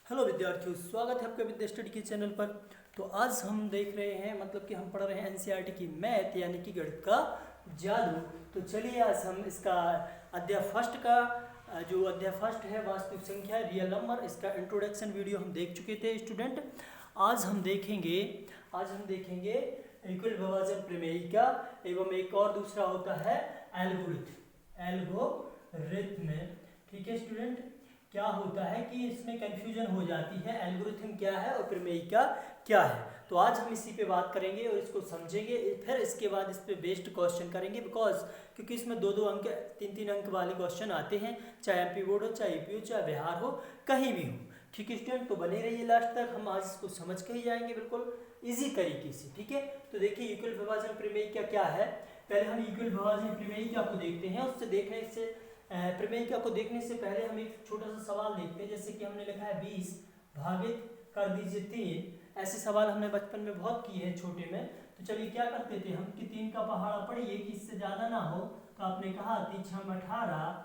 Hello विद्यार्थियों, स्वागत है आपका विद्या स्टडी के चैनल पर। तो आज हम देख रहे हैं मतलब कि हम पढ़ रहे हैं एनसीईआरटी की मैथ यानी कि गणित का जादू। तो चलिए आज हम इसका अध्याय फर्स्ट का जो अध्याय फर्स्ट है वास्तविक संख्या रियल नंबर, इसका इंट्रोडक्शन वीडियो हम देख चुके थे स्टूडेंट। आज हम देखेंगे इक्वल विभाजन प्रमेयिका एवं एक और दूसरा होता है एल्गोरिथम। ठीक है स्टूडेंट, क्या होता है कि इसमें कंफ्यूजन हो जाती है, एल्गोरिथम क्या है और प्रमेयिका क्या है। तो आज हम इसी पे बात करेंगे और इसको समझेंगे, फिर इसके बाद इस पे बेस्ड क्वेश्चन करेंगे क्योंकि इसमें दो दो अंक 3-3 अंक वाले क्वेश्चन आते हैं, चाहे एमपी बोर्ड हो, चाहे यूपी हो, चाहे बिहार हो, कहीं भी हो। ठीक है स्टूडेंट, तो बने रहिए लास्ट तक, हम आज इसको समझ के ही जाएंगे बिल्कुल ईजी तरीके से। ठीक है, तो देखिए इक्वल विभाजन प्रमेयिका क्या है। पहले हम इक्वल विभाजन प्रमेयिका को देखते हैं। प्रमेयिका को देखने से पहले हम एक छोटा सा सवाल देखते हैं। जैसे कि हमने लिखा है 20 भागित कर दीजिए 3। ऐसे सवाल हमने बचपन में बहुत किए हैं छोटे में। तो चलिए क्या करते थे हम कि 3 का पहाड़ा पढ़िए कि इससे ज़्यादा ना हो। तो आपने कहा 3 6 18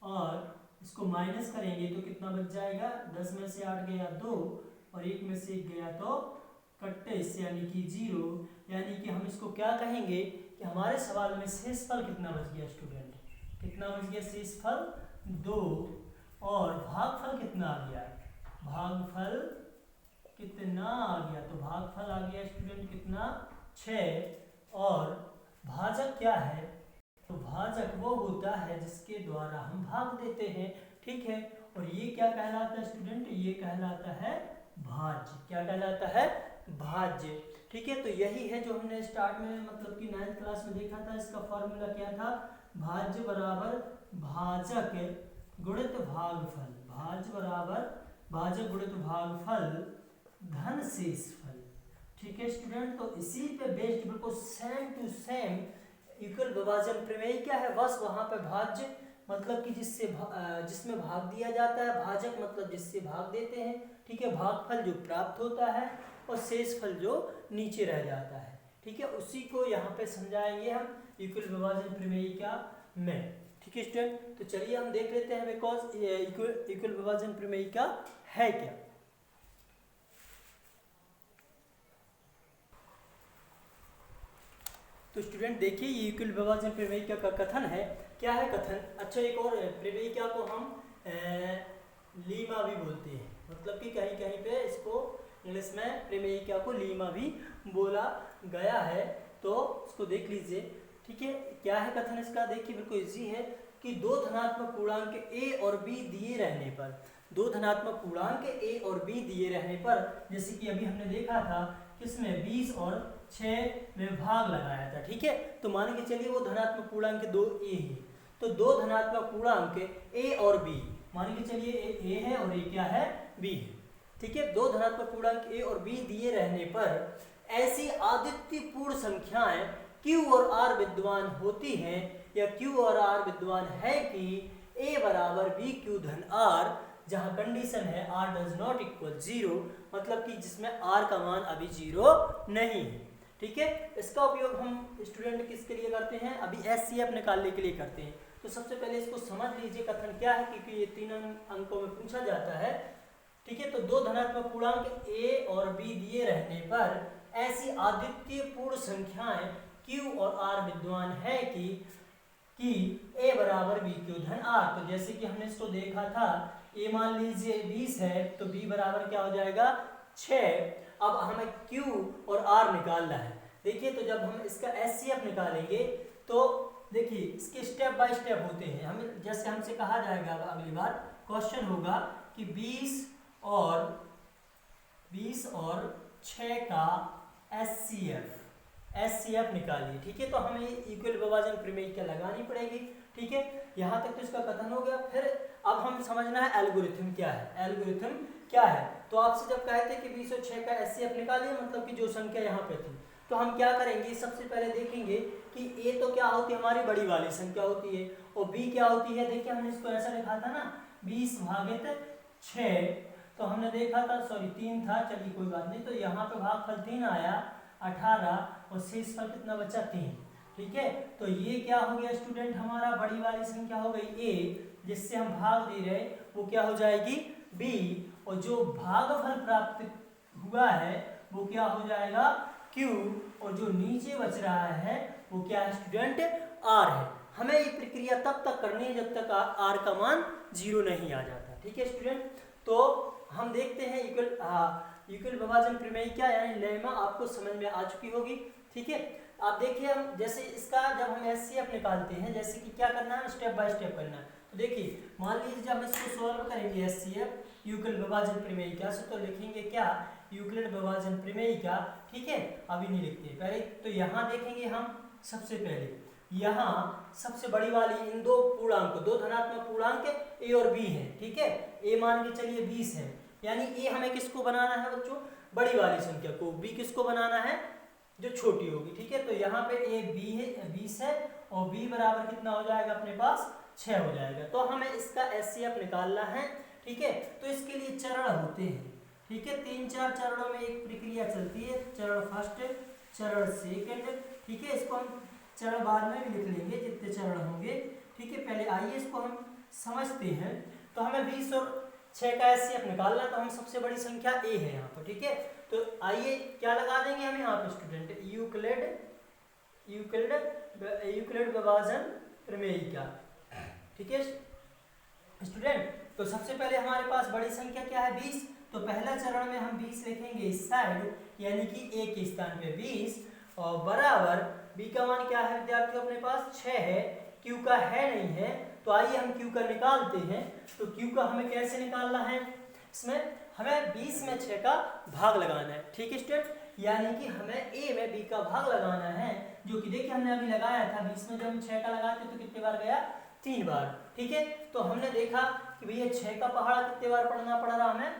और इसको माइनस करेंगे तो कितना बच जाएगा। 10 में से 8 गया 2 और 1 में से 1 गया तो कट्टे इससे यानी कि 0। यानी कि हम इसको क्या कहेंगे कि हमारे सवाल में शेषफल कितना बच गया स्टूडेंट, कितना बच गया शेषफल 2 और भागफल कितना आ गया, भागफल कितना आ गया, तो भागफल आ गया स्टूडेंट कितना 6। और भाजक क्या है, तो भाजक वो होता है जिसके द्वारा हम भाग देते हैं। ठीक है, और ये क्या कहलाता है स्टूडेंट, ये कहलाता है भाज्य। क्या कहलाता है, भाज्य। ठीक है, तो यही है जो हमने स्टार्ट में मतलब कि 9th क्लास में देखा था। इसका फॉर्मूला क्या था, भाज्य बराबर भाजक गुणित भागफल, भाज्य बराबर भाजक गुणित भागफल धन शेषफल। ठीक है स्टूडेंट, तो इसी पे बेस्ड बिल्कुल सेम टू सेम इक्वल विभाजन प्रमेय क्या है, बस वहां पे भाज्य मतलब कि जिसमें भाग दिया जाता है, भाजक मतलब जिससे भाग देते हैं। ठीक है, भागफल जो प्राप्त होता है और शेषफल जो नीचे रह जाता है। ठीक है, उसी को यहाँ पे समझाएंगे हम इक्वल विभाजन प्रमेयिका में। ठीक है स्टूडेंट, तो चलिए हम देख लेते हैं बिकॉज इक्वल विभाजन प्रमेयिका है क्या। तो स्टूडेंट देखिए ये इक्वल विभाजन प्रमेयिका का कथन है। क्या है कथन, अच्छा एक और प्रमेयिका को हम लीमा भी बोलते हैं, मतलब कि कहीं कहीं पे इसको इंग्लिश में प्रमेयिका को लीमा भी बोला गया है। तो इसको देख लीजिए। ठीक है, क्या है कथन इसका, देखिए बिल्कुल इजी है कि दो धनात्मक पूर्णांक a और b दिए रहने पर, दो धनात्मक पूर्णांक a और b दिए रहने पर, जैसे कि अभी हमने देखा था किसमें 20 और 6 में भाग लगाया था। ठीक है, तो मान के चलिए वो धनात्मक पूर्णांक 2a है, तो दो धनात्मक पूर्णांक a और b, मान के चलिए a है और a क्या है, b है। ठीक है, दो धनात्मक पूर्णांक a और b दिए रहने पर ऐसी आदित्य पूर्ण संख्याएं q और r विद्यमान होती हैं या q और r विद्यमान है कि a बराबर b q धन r, जहां कंडीशन है r डज नॉट इक्वल 0, मतलब कि जिसमें r का मान अभी 0 नहीं है। ठीक है, इसका उपयोग हम स्टूडेंट किसके लिए करते हैं, अभी एचसीएफ निकालने के लिए करते हैं। तो सबसे पहले इसको समझ लीजिए कथन क्या है, क्योंकि ये 3 अंकों में पूछा जाता है। ठीक है, तो दो धनात्मक पूर्णांक a और b दिए रहने पर ऐसी आदित्य पूर्ण संख्याएं q और r विद्यमान है कि a बराबर b q धन r। तो जैसे कि हमने इसको देखा था, a मान लीजिए 20 है तो b बराबर क्या हो जाएगा 6। अब हमें q और r निकालना है। देखिए, तो जब हम इसका एचसीएफ निकालेंगे तो देखिए इसके स्टेप बाय स्टेप होते हैं। हमें जैसे हमसे कहा जाएगा अगली बार क्वेश्चन होगा कि 20 और 6 का एचसीएफ निकालिए। ठीक है, तो हमें इक्वल विभाजन प्रमेय लगानी पड़ेगी। ठीक है, यहाँ तक तो इसका कथन हो गया। फिर अब हम समझना है एल्गोरिथम क्या है। एल्गोरिथम क्या है, तो आपसे जब कहते हैं कि 20 और 6 का एचसीएफ निकालिए, मतलब कि जो संख्या यहाँ पे थी, तो हम क्या करेंगे, सबसे पहले देखेंगे कि a तो क्या होती है, हमारी बड़ी वाली संख्या होती है, और b क्या होती है। देखिए हमने इसको ऐसा लिखा था ना, 20 भागित 6, तो हमने देखा था, सॉरी 3 था, चलिए कोई बात नहीं। तो यहाँ पे भागफल 3 आया 18 और शेषफल कितना बचा 3। ठीक है, तो ये क्या हो गया स्टूडेंट, हमारा बड़ी वाली संख्या हो गई a, जिससे हम भाग दे रहे वो क्या हो जाएगी b, और जो भागफल प्राप्त हुआ है वो क्या हो जाएगा Q, और जो नीचे बच रहा है वो क्या है स्टूडेंट R है। हमें ये प्रक्रिया तब तक करनी है जब तक R का मान 0 नहीं आ जाता। ठीक है स्टूडेंट, तो हम देखते हैं युगल विभाजन प्रमेय क्या यानी लेमा आपको समझ में आ चुकी होगी। ठीक है, आप देखिए हम जैसे इसका जब हम एचसीएफ निकालते हैं, जैसे कि क्या करना है स्टेप बाय स्टेप करना है। तो देखिए मान लीजिए जब इसको सॉल्व करेंगे एचसीएफ यूक्लिड विभाजन प्रमेयिका से, तो लिखेंगे क्या यूक्लिड विभाजन प्रमेयिका। ठीक है, अभी नहीं लिखते पहले, तो यहाँ देखेंगे हम सबसे पहले यहाँ सबसे बड़ी वाली इन दो पूर्णांक, दो धनात्मक पूर्णांक ए और बी है। ठीक है, ए मान के चलिए 20 है, यानी ए हमें किसको बनाना है बच्चों बड़ी वाली संख्या को, बी किसको बनाना है जो छोटी होगी। ठीक है, तो यहाँ पे ए बी है 20 है और बी बराबर कितना हो जाएगा अपने पास 6 हो जाएगा। तो हमें इसका एचसीएफ निकालना है। ठीक है, तो इसके लिए चरण होते हैं। ठीक है, 3-4 चरणों में एक प्रक्रिया चलती है, चरण फर्स्ट, चरण सेकंड। ठीक है, इसको हम चरण बाद में भी लिख लेंगे जितने चरण होंगे। ठीक है, पहले आइए इसको हम समझते हैं। तो हमें 20 और 6 का एचसीएफ निकालना, तो हम सबसे बड़ी संख्या ए है यहाँ पर। ठीक है, तो आइए क्या लगा देंगे हम यहाँ पे स्टूडेंट यूक्लिड विभाजन प्रमेयिका। ठीक है स्टूडेंट, तो सबसे पहले हमारे पास बड़ी संख्या क्या है 20, तो पहला चरण में हम 20 लिखेंगे इस साइड, यानी कि ए के स्थान पे 20, और बराबर बी का मान क्या है विद्यार्थियों अपने पास 6 है, क्यू का है नहीं है, तो आइए हम क्यू का निकालते हैं। तो क्यू का हमें कैसे निकालना है, इसमें हमें 20 में 6 का भाग लगाना है। ठीक है स्टूडेंट, यानी कि हमें ए में बी का भाग लगाना है, जो कि देखिए हमने अभी लगाया था 20 में जब हम 6 का लगाते तो कितने बार गया 3 बार। ठीक है, तो हमने देखा कि भैया 6 का पहाड़ा कितने बार पढ़ना पड़ रहा हमें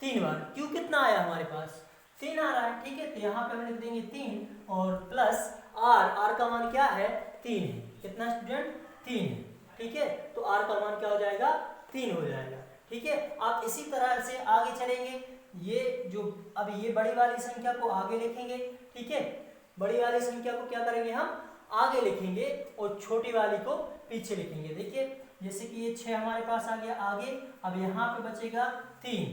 3 बार। क्यू कितना आया हमारे पास 3 आ रहा है। ठीक है, तो यहाँ पे हम लिख देंगे 3 और प्लस आर का मान क्या है 3 है। कितना स्टूडेंट 3 है। ठीक है, तो आर का मान क्या हो जाएगा 3 हो जाएगा। ठीक है, आप इसी तरह से आगे चलेंगे, ये जो अब ये बड़ी वाली संख्या को आगे लिखेंगे। ठीक है, बड़ी वाली संख्या को क्या करेंगे हम आगे लिखेंगे और छोटी वाली को पीछे लिखेंगे। देखिए जैसे कि ये 6 हमारे पास आ गया आगे, अब यहाँ पे बचेगा 3।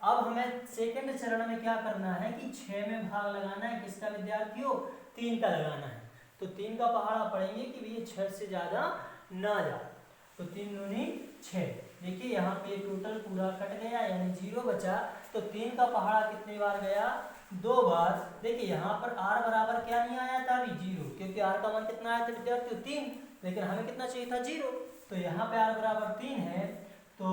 अब हमें सेकंड चरण में क्या करना है कि 6 में भाग लगाना है, किसका विद्यार्थियों 3 का लगाना है। तो 3 का पहाड़ा पढ़ेंगे कि भैया 6 से ज्यादा ना जाए, तो 3 दूनी 6। देखिए यहाँ पे टोटल पूरा कट गया यानी 0 बचा, तो 3 का पहाड़ा कितने बार गया 2 बार। देखिए यहाँ पर r बराबर क्या नहीं आया था अभी 0, क्योंकि r का मान कितना आया था विद्यार्थियों 3, लेकिन हमें कितना चाहिए था 0, तो यहाँ पे r बराबर 3 है, तो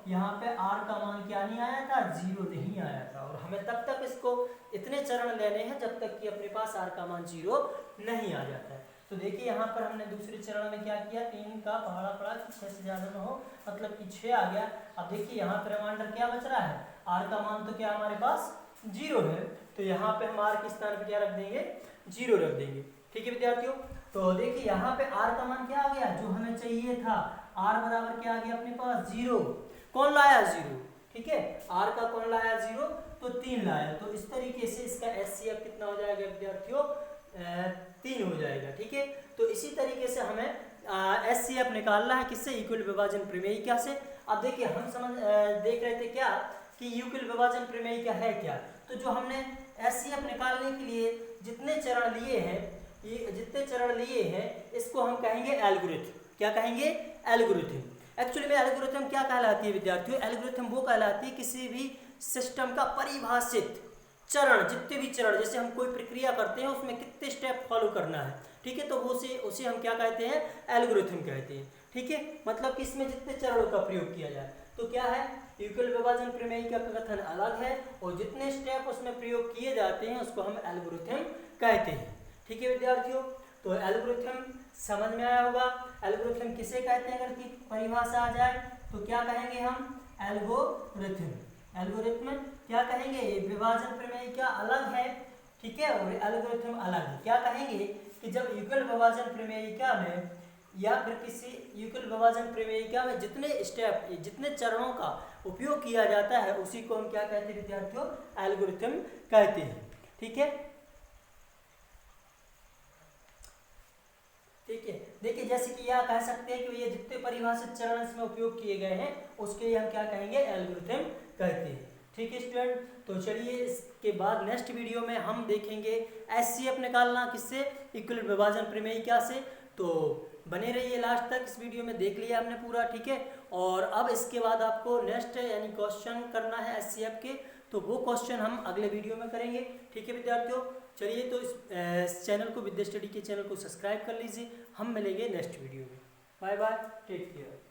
यहाँ पे r का मान क्या नहीं आया था 0 नहीं आया था। और हमें तब तक इसको इतने चरण लेने हैं जब तक कि अपने पास r का मान 0 नहीं आ जाता है। तो देखिए यहाँ पर हमने दूसरे चरण में क्या किया 3 का पहाड़ा पड़ा कि 6 से ज्यादा ना हो, मतलब कि 6 आ गया। अब देखिए यहाँ पर रिमाइंडर क्या बच रहा है, r का मान तो क्या हमारे पास 0 है, तो यहाँ पे हम r के स्थान पे क्या रख देंगे 0 रख देंगे। ठीक है विद्यार्थियों, तो देखिए यहाँ पे r का मान क्या आ गया जो हमें चाहिए था, r बराबर क्या आ गया अपने पास 0। कौन लाया 0, ठीक है r का कौन लाया 0, तो 3 लाया। तो इस तरीके से इसका एचसीएफ कितना हो जाएगा विद्यार्थियों 3 हो जाएगा। ठीक है, तो इसी तरीके से हमें एचसीएफ निकालना है किससे यूक्लिड विभाजन प्रमेयिका से। अब देखिए हम देख रहे थे क्या कि यूक्लिड विभाजन प्रमेयिका है क्या, तो जो हमने एचसीएफ निकालने के लिए जितने चरण लिए हैं, ये जितने चरण लिए हैं इसको हम कहेंगे एल्गोरिथम। क्या कहेंगे एल्गोरिथम। एक्चुअली में एल्गोरिथम क्या कहलाती है विद्यार्थियों, एल्गोरिथम वो कहलाती है किसी भी सिस्टम का परिभाषित चरण, जितने भी चरण, जैसे हम कोई प्रक्रिया करते हैं उसमें कितने स्टेप फॉलो करना है। ठीक है, तो वो उसे हम क्या कहते हैं एल्गोरिथम कहते हैं। ठीक है, मतलब कि इसमें जितने चरणों का प्रयोग किया जाए, तो क्या है यूक्लिड विभाजन प्रमेयिका का कथन अलग है और जितने स्टेप उसमें प्रयोग किए जाते हैं उसको हम एल्गोरिथम कहते हैं। ठीक है विद्यार्थियों, तो एल्गोरिथम समझ में आया होगा। एल्गोरिथम किसे कहते हैं अगर की परिभाषा आ जाए तो क्या कहेंगे हम एल्गोरिथम। एल्गोरिथम क्या कहेंगे, विभाजन प्रमेयिका अलग है, ठीक है, और एल्गोरिथम अलग है। क्या कहेंगे कि जब यूक्लिड विभाजन प्रमेयिका में या फिर किसी यूक्लिड विभाजन प्रमेयिका में जितने स्टेप जितने चरणों का उपयोग किया जाता है उसी को हम क्या कहते हैं विद्यार्थियों एल्गोरिथम कहते हैं। ठीक है, ठीक है, देखिए जैसे कि यह कह सकते हैं कि ये जितने परिभाषित चरण इसमें उपयोग किए गए हैं उसके लिए हम क्या कहेंगे एल्गोरिथम कहते हैं। ठीक है स्टूडेंट, तो चलिए इसके बाद नेक्स्ट वीडियो में हम देखेंगे एचसीएफ निकालना किससे, इक्विलिब्रियम विभाजन प्रमेय क्या से। तो बने रहिए लास्ट तक, इस वीडियो में देख लिया हमने पूरा, ठीक है। और अब इसके बाद आपको नेक्स्ट यानी क्वेश्चन करना है एचसीएफ के, तो वो क्वेश्चन हम अगले वीडियो में करेंगे, ठीक है विद्यार्थियों। चलिए तो इस चैनल को, विद्या स्टडी के चैनल को सब्सक्राइब कर लीजिए। हम मिलेंगे नेक्स्ट वीडियो में। Bye bye, take care.